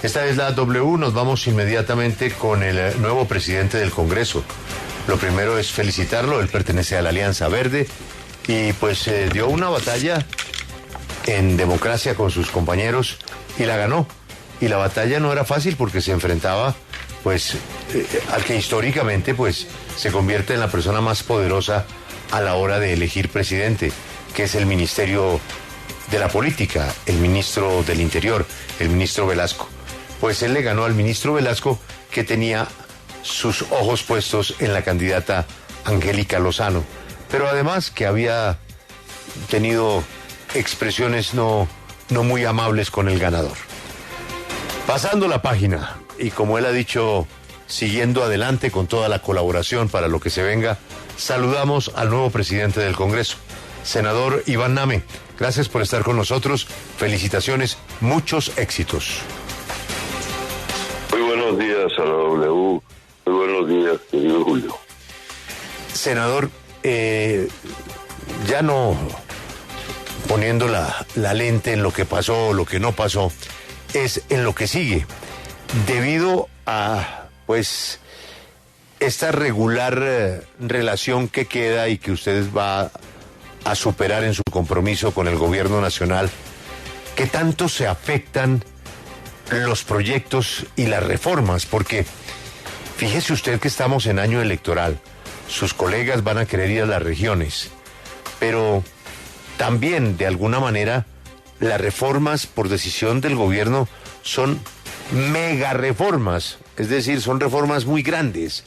Esta es la W, nos vamos inmediatamente con el nuevo presidente del Congreso. Lo primero es felicitarlo, él pertenece a la Alianza Verde y pues dio una batalla en democracia con sus compañeros y la ganó. Y la batalla no era fácil porque se enfrentaba pues al que históricamente pues se convierte en la persona más poderosa a la hora de elegir presidente, que es el Ministerio de la Política, el ministro del Interior, el ministro Velasco. Pues él le ganó al ministro Velasco, que tenía sus ojos puestos en la candidata Angélica Lozano, pero además que había tenido expresiones no muy amables con el ganador. Pasando la página, y como él ha dicho, siguiendo adelante con toda la colaboración para lo que se venga, saludamos al nuevo presidente del Congreso, senador Iván Name. Gracias por estar con nosotros, felicitaciones, muchos éxitos. Muy buenos días a la W, muy buenos días, querido Julio. Senador, ya no poniendo la lente en lo que pasó o lo que no pasó, es en lo que sigue. Debido a, pues, esta regular relación que queda y que usted va a superar en su compromiso con el gobierno nacional, ¿qué tanto se afectan los proyectos y las reformas? Porque fíjese usted que estamos en año electoral, sus colegas van a querer ir a las regiones, pero también de alguna manera las reformas por decisión del gobierno son mega reformas, es decir, son reformas muy grandes,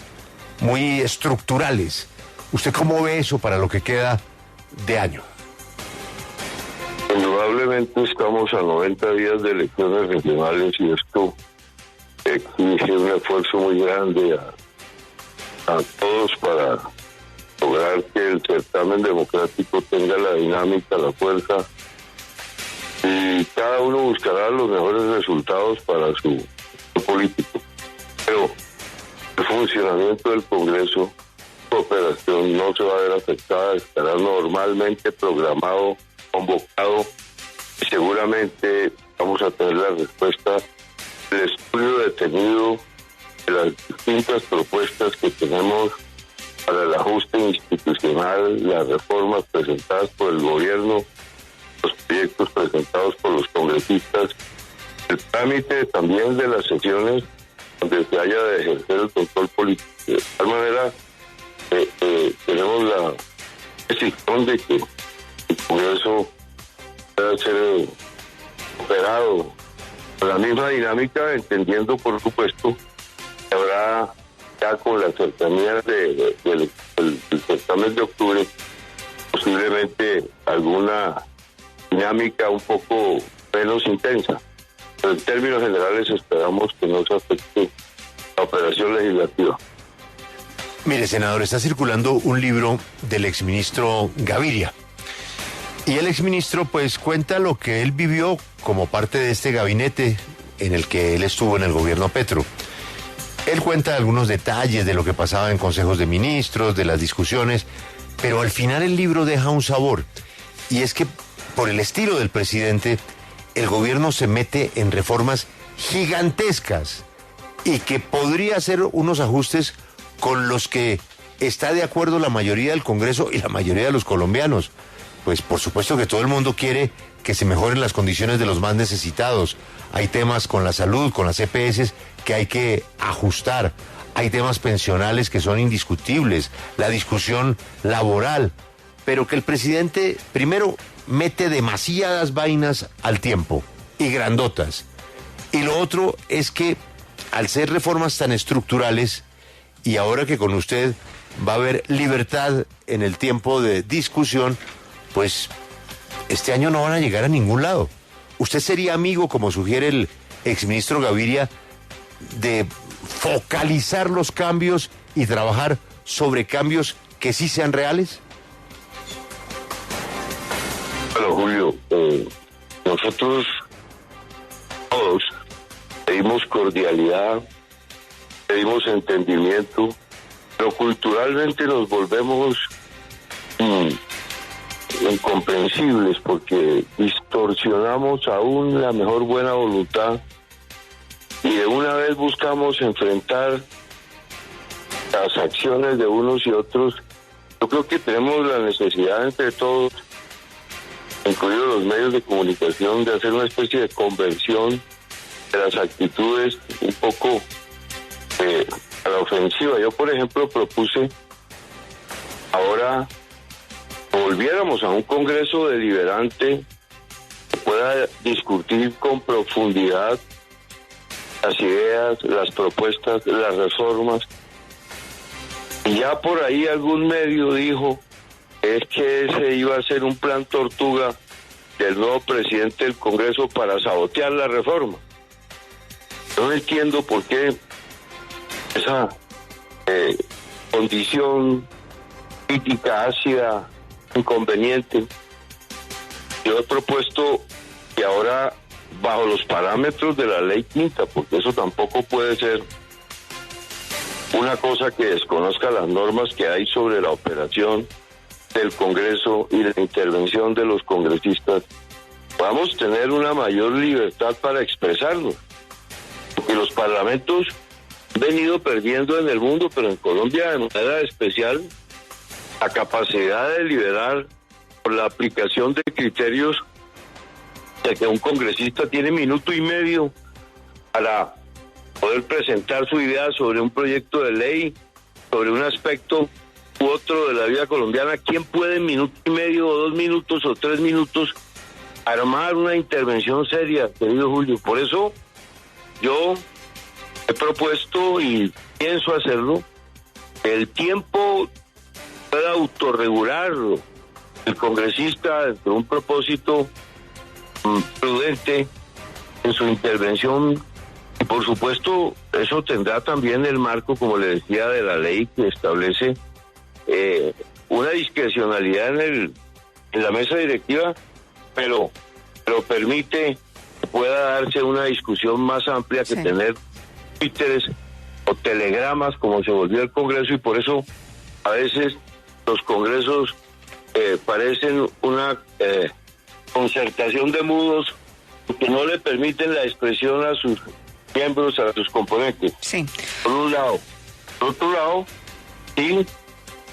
muy estructurales. ¿Usted cómo ve eso para lo que queda de año? Indudablemente estamos a 90 días de elecciones regionales y esto exige un esfuerzo muy grande a todos para lograr que el certamen democrático tenga la dinámica, la fuerza, y cada uno buscará los mejores resultados para su político. Pero el funcionamiento del Congreso, su operación no se va a ver afectada, estará normalmente programado, convocado, y seguramente vamos a tener la respuesta del estudio detenido de las distintas propuestas que tenemos para el ajuste institucional, las reformas presentadas por el gobierno, los proyectos presentados por los congresistas, el trámite también de las sesiones donde se haya de ejercer el control político. De tal manera, tenemos la decisión de que el Congreso pueda ser operado con la misma dinámica, entendiendo, por supuesto, que habrá ya con la cercanía del certamen de octubre posiblemente alguna dinámica un poco menos intensa, pero en términos generales esperamos que no se afecte la operación legislativa. Mire, senador, está circulando un libro del exministro Gaviria. Y el exministro pues cuenta lo que él vivió como parte de este gabinete en el que él estuvo en el gobierno Petro. Él cuenta algunos detalles de lo que pasaba en consejos de ministros, de las discusiones, pero al final el libro deja un sabor. Y es que por el estilo del presidente, el gobierno se mete en reformas gigantescas y que podría hacer unos ajustes con los que está de acuerdo la mayoría del Congreso y la mayoría de los colombianos. Pues por supuesto que todo el mundo quiere que se mejoren las condiciones de los más necesitados. Hay temas con la salud, con las EPS que hay que ajustar. Hay temas pensionales que son indiscutibles, la discusión laboral. Pero que el presidente, primero, mete demasiadas vainas al tiempo y grandotas. Y lo otro es que al ser reformas tan estructurales, y ahora que con usted va a haber libertad en el tiempo de discusión, pues este año no van a llegar a ningún lado. ¿Usted sería amigo, como sugiere el exministro Gaviria, de focalizar los cambios y trabajar sobre cambios que sí sean reales? Bueno, Julio, nosotros todos pedimos cordialidad, pedimos entendimiento, pero culturalmente nos volvemos incomprensibles porque distorsionamos aún la mejor buena voluntad y de una vez buscamos enfrentar las acciones de unos y otros, yo creo que tenemos la necesidad entre todos, incluidos los medios de comunicación, de hacer una especie de conversión de las actitudes un poco a la ofensiva. Yo, por ejemplo, propuse ahora volviéramos a un Congreso deliberante que pueda discutir con profundidad las ideas, las propuestas, las reformas. Y ya por ahí algún medio dijo que ese iba a ser un plan tortuga del nuevo presidente del Congreso para sabotear la reforma. Yo no entiendo por qué esa condición crítica, ácida, inconveniente. Yo he propuesto que ahora, bajo los parámetros de la ley quinta, porque eso tampoco puede ser una cosa que desconozca las normas que hay sobre la operación del Congreso y la intervención de los congresistas, vamos a tener una mayor libertad para expresarnos. Porque los parlamentos han venido perdiendo en el mundo, pero en Colombia de manera especial, la capacidad de deliberar por la aplicación de criterios de que un congresista tiene minuto y medio para poder presentar su idea sobre un proyecto de ley, sobre un aspecto u otro de la vida colombiana. ¿Quién puede en minuto y medio o 2 minutos o 3 minutos armar una intervención seria, querido Julio? Por eso yo he propuesto y pienso hacerlo, que el tiempo pueda autorregularlo el congresista dentro de un propósito prudente en su intervención. Y por supuesto eso tendrá también el marco, como le decía, de la ley que establece una discrecionalidad en la mesa directiva, pero permite que pueda darse una discusión más amplia que tener twitteres o telegramas como se volvió el Congreso. Y por eso a veces los congresos parecen una concertación de mudos que no le permiten la expresión a sus miembros, a sus componentes. Sí. Por un lado. Por otro lado, sí,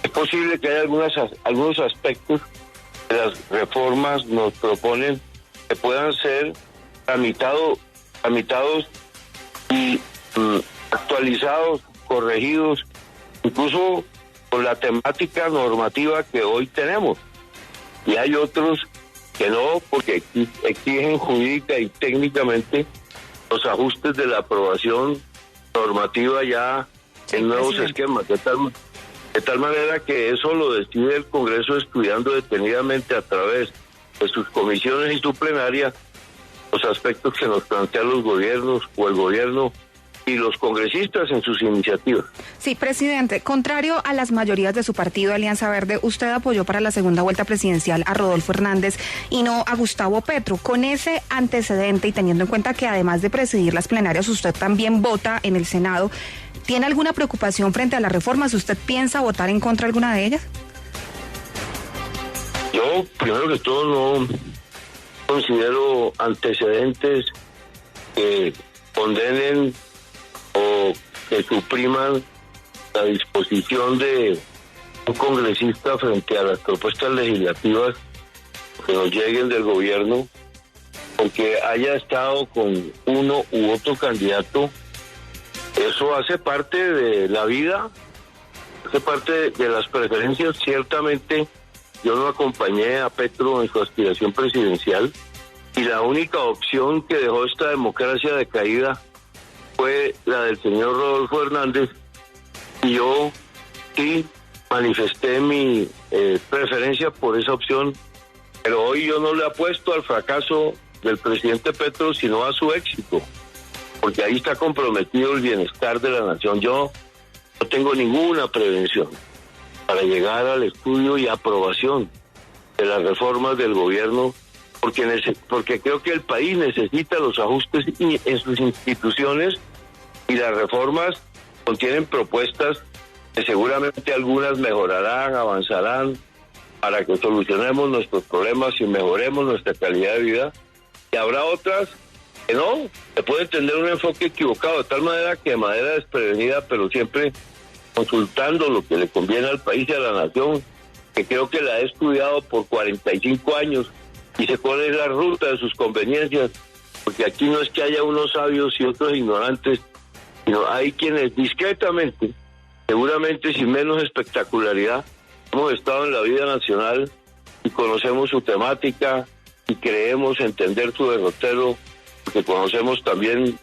es posible que haya algunos aspectos que las reformas nos proponen que puedan ser tramitados y actualizados, corregidos, incluso con la temática normativa que hoy tenemos. Y hay otros que no, porque exigen jurídica y técnicamente los ajustes de la aprobación normativa ya en nuevos esquemas, de tal manera que eso lo decide el Congreso estudiando detenidamente a través de sus comisiones y su plenaria los aspectos que nos plantean los gobiernos o el gobierno y los congresistas en sus iniciativas. Sí, presidente, contrario a las mayorías de su partido Alianza Verde, usted apoyó para la segunda vuelta presidencial a Rodolfo Hernández y no a Gustavo Petro. Con ese antecedente y teniendo en cuenta que además de presidir las plenarias, usted también vota en el Senado, ¿tiene alguna preocupación frente a las reformas? ¿Usted piensa votar en contra de alguna de ellas? Yo, primero que todo, no considero antecedentes que condenen o que supriman la disposición de un congresista frente a las propuestas legislativas que nos lleguen del gobierno, aunque haya estado con uno u otro candidato. Eso hace parte de la vida, hace parte de las preferencias. Ciertamente yo no acompañé a Petro en su aspiración presidencial y la única opción que dejó esta democracia decaída fue la del señor Rodolfo Hernández, y yo sí manifesté mi preferencia por esa opción, pero hoy yo no le apuesto al fracaso del presidente Petro, sino a su éxito, porque ahí está comprometido el bienestar de la nación. Yo no tengo ninguna prevención para llegar al estudio y aprobación de las reformas del gobierno, porque creo que el país necesita los ajustes en sus instituciones, y las reformas contienen propuestas que seguramente algunas mejorarán, avanzarán para que solucionemos nuestros problemas y mejoremos nuestra calidad de vida, y habrá otras que no, se puede tener un enfoque equivocado, de tal manera que de manera desprevenida, pero siempre consultando lo que le conviene al país y a la nación, que creo que la he estudiado por 45 años y sé cuál es la ruta de sus conveniencias, porque aquí no es que haya unos sabios y otros ignorantes, sino hay quienes discretamente, seguramente sin menos espectacularidad, hemos estado en la vida nacional y conocemos su temática y creemos entender su derrotero, porque conocemos también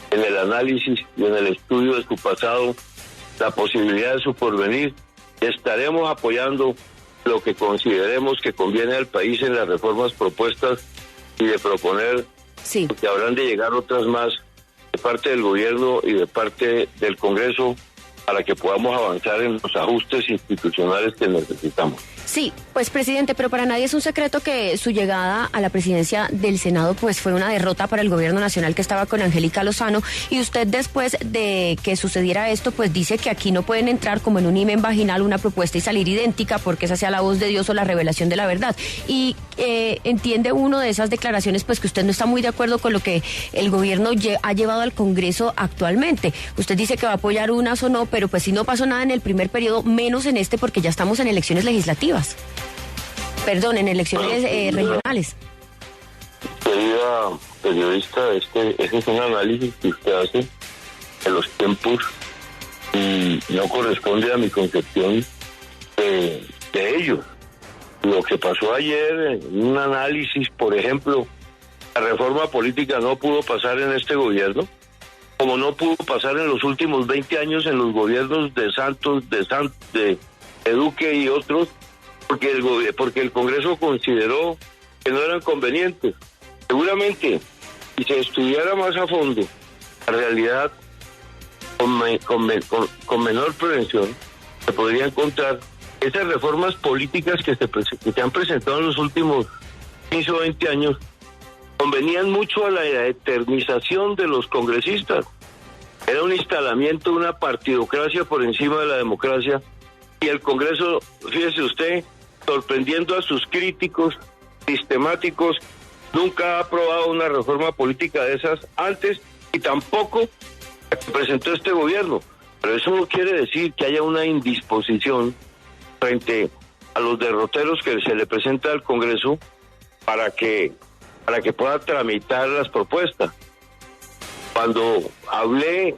en el análisis y en el estudio de su pasado la posibilidad de su porvenir. Estaremos apoyando lo que consideremos que conviene al país en las reformas propuestas y de proponer, sí, que habrán de llegar otras más de parte del gobierno y de parte del Congreso para que podamos avanzar en los ajustes institucionales que necesitamos. Sí, pues presidente, pero para nadie es un secreto que su llegada a la presidencia del Senado pues fue una derrota para el gobierno nacional que estaba con Angélica Lozano, y usted después de que sucediera esto pues dice que aquí no pueden entrar como en un himen vaginal una propuesta y salir idéntica porque esa sea la voz de Dios o la revelación de la verdad. Y entiende uno de esas declaraciones pues que usted no está muy de acuerdo con lo que el gobierno ha llevado al Congreso actualmente. Usted dice que va a apoyar unas o no, pero pues si no pasó nada en el primer periodo, menos en este porque ya estamos en elecciones legislativas. Perdón, en elecciones regionales. Querida periodista, ese es un análisis que usted hace de los tiempos y no corresponde a mi concepción de ellos. Lo que pasó ayer, un análisis, por ejemplo, la reforma política no pudo pasar en este gobierno, como no pudo pasar en los últimos 20 años en los gobiernos de Santos, de Duque y otros, porque el Congreso consideró que no eran convenientes. Seguramente, si se estudiara más a fondo la realidad con menor prevención, se podría encontrar esas reformas políticas que se han presentado en los últimos 15 o 20 años convenían mucho a la eternización de los congresistas. Era un instalamiento de una partidocracia por encima de la democracia, y el Congreso, fíjese usted, sorprendiendo a sus críticos sistemáticos, nunca ha aprobado una reforma política de esas antes y tampoco la que presentó este gobierno. Pero eso no quiere decir que haya una indisposición frente a los derroteros que se le presenta al Congreso para que pueda tramitar las propuestas. Cuando hablé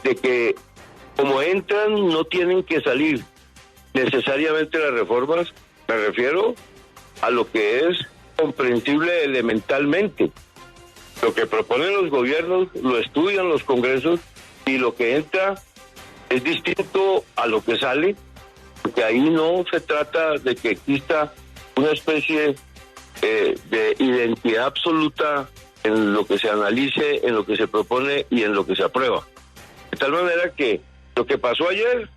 de que como entran no tienen que salir necesariamente las reformas, me refiero a lo que es comprensible elementalmente. Lo que proponen los gobiernos lo estudian los congresos y lo que entra es distinto a lo que sale, porque ahí no se trata de que exista una especie de identidad absoluta en lo que se analice, en lo que se propone y en lo que se aprueba. De tal manera que lo que pasó ayer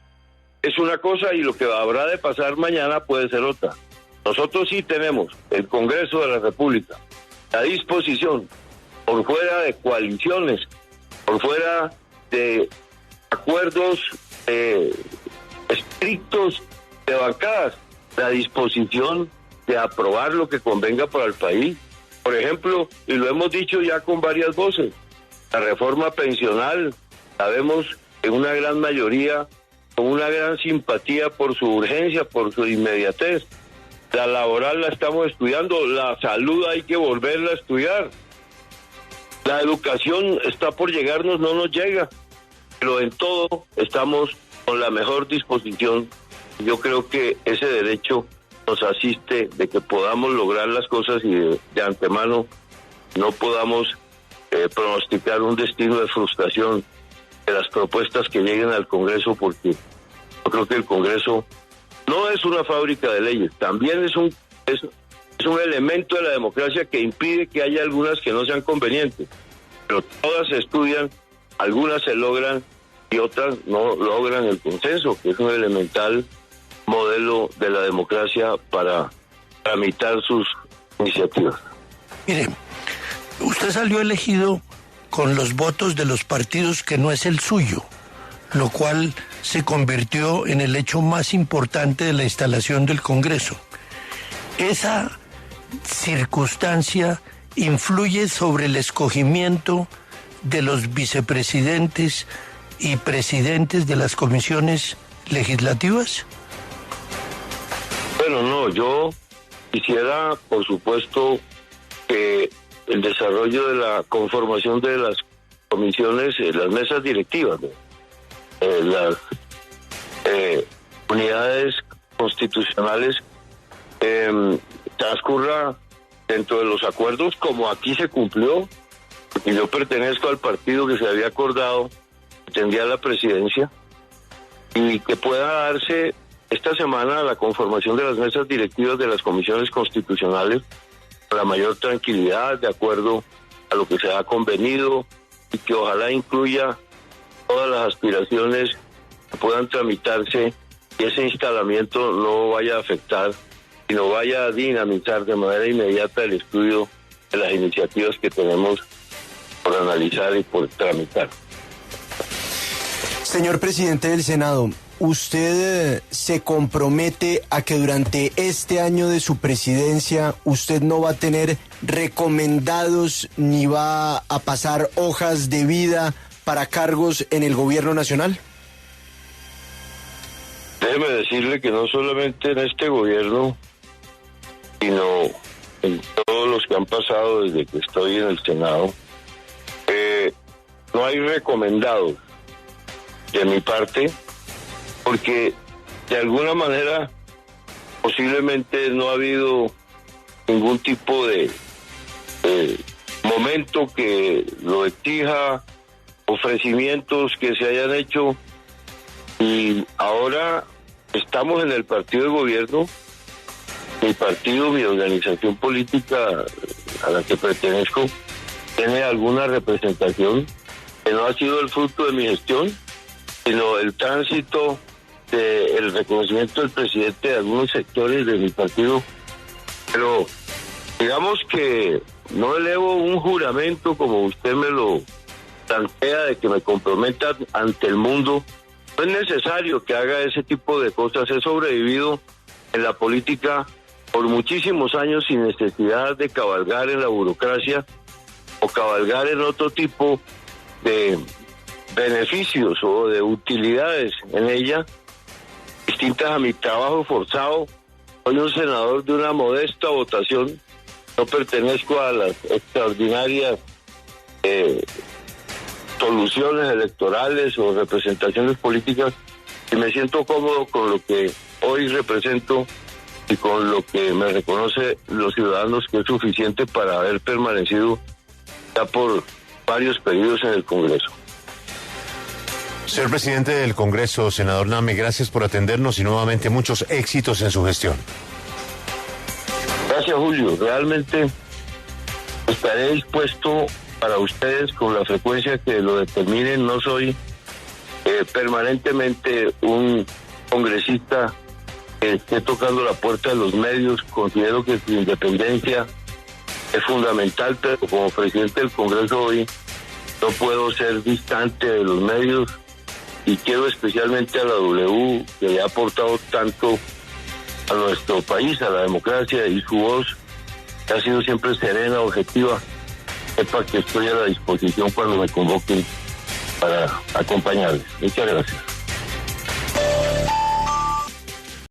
es una cosa y lo que habrá de pasar mañana puede ser otra. Nosotros sí tenemos el Congreso de la República, la disposición, por fuera de coaliciones, por fuera de acuerdos estrictos de bancadas, la disposición de aprobar lo que convenga para el país. Por ejemplo, y lo hemos dicho ya con varias voces, la reforma pensional, la vemos en una gran mayoría, con una gran simpatía por su urgencia, por su inmediatez. La laboral la estamos estudiando, la salud hay que volverla a estudiar. La educación está por llegarnos, no nos llega, pero en todo estamos con la mejor disposición. Yo creo que ese derecho nos asiste de que podamos lograr las cosas y de antemano no podamos pronosticar un destino de frustración de las propuestas que lleguen al Congreso, porque yo creo que el Congreso no es una fábrica de leyes, también es un elemento de la democracia que impide que haya algunas que no sean convenientes, pero todas se estudian, algunas se logran y otras no logran el consenso, que es un elemental modelo de la democracia para tramitar sus iniciativas. Mire, usted salió elegido con los votos de los partidos que no es el suyo, lo cual se convirtió en el hecho más importante de la instalación del Congreso. Esa circunstancia influye sobre el escogimiento de los vicepresidentes y presidentes de las comisiones legislativas? Bueno, no, yo quisiera, por supuesto, que el desarrollo de la conformación de las comisiones, las mesas directivas, las unidades constitucionales, transcurra dentro de los acuerdos como aquí se cumplió, porque yo pertenezco al partido que se había acordado, que tendría la presidencia, y que pueda darse esta semana la conformación de las mesas directivas de las comisiones constitucionales con la mayor tranquilidad, de acuerdo a lo que se ha convenido, y que ojalá incluya todas las aspiraciones que puedan tramitarse y ese instalamiento no vaya a afectar, sino vaya a dinamizar de manera inmediata el estudio de las iniciativas que tenemos por analizar y por tramitar. Señor presidente del Senado, ¿usted se compromete a que durante este año de su presidencia usted no va a tener recomendados ni va a pasar hojas de vida para cargos en el gobierno nacional? Déjeme decirle que no solamente en este gobierno, sino en todos los que han pasado desde que estoy en el Senado, no hay recomendados de mi parte, porque de alguna manera posiblemente no ha habido ningún tipo de momento que lo exija, ofrecimientos que se hayan hecho, y ahora estamos en el partido de gobierno. Mi partido, mi organización política a la que pertenezco, tiene alguna representación que no ha sido el fruto de mi gestión, sino el tránsito del reconocimiento del presidente de algunos sectores de mi partido. Pero digamos que no elevo un juramento como usted me lo plantea, de que me comprometa ante el mundo. No es necesario que haga ese tipo de cosas. He sobrevivido en la política por muchísimos años sin necesidad de cabalgar en la burocracia o cabalgar en otro tipo de beneficios o de utilidades en ella, distintas a mi trabajo forzado. Soy un senador de una modesta votación, no pertenezco a las extraordinarias soluciones electorales o representaciones políticas, y me siento cómodo con lo que hoy represento y con lo que me reconoce los ciudadanos, que es suficiente para haber permanecido ya por varios periodos en el Congreso. Señor presidente del Congreso, senador Name, gracias por atendernos y nuevamente muchos éxitos en su gestión. Gracias, Julio. Realmente estaré dispuesto para ustedes con la frecuencia que lo determinen. No soy permanentemente un congresista que esté tocando la puerta de los medios. Considero que su independencia es fundamental, pero como presidente del Congreso hoy no puedo ser distante de los medios, y quiero especialmente a la W, que le ha aportado tanto a nuestro país, a la democracia, y su voz, que ha sido siempre serena, objetiva. Sepa que estoy a la disposición cuando me convoquen para acompañarles. Muchas gracias.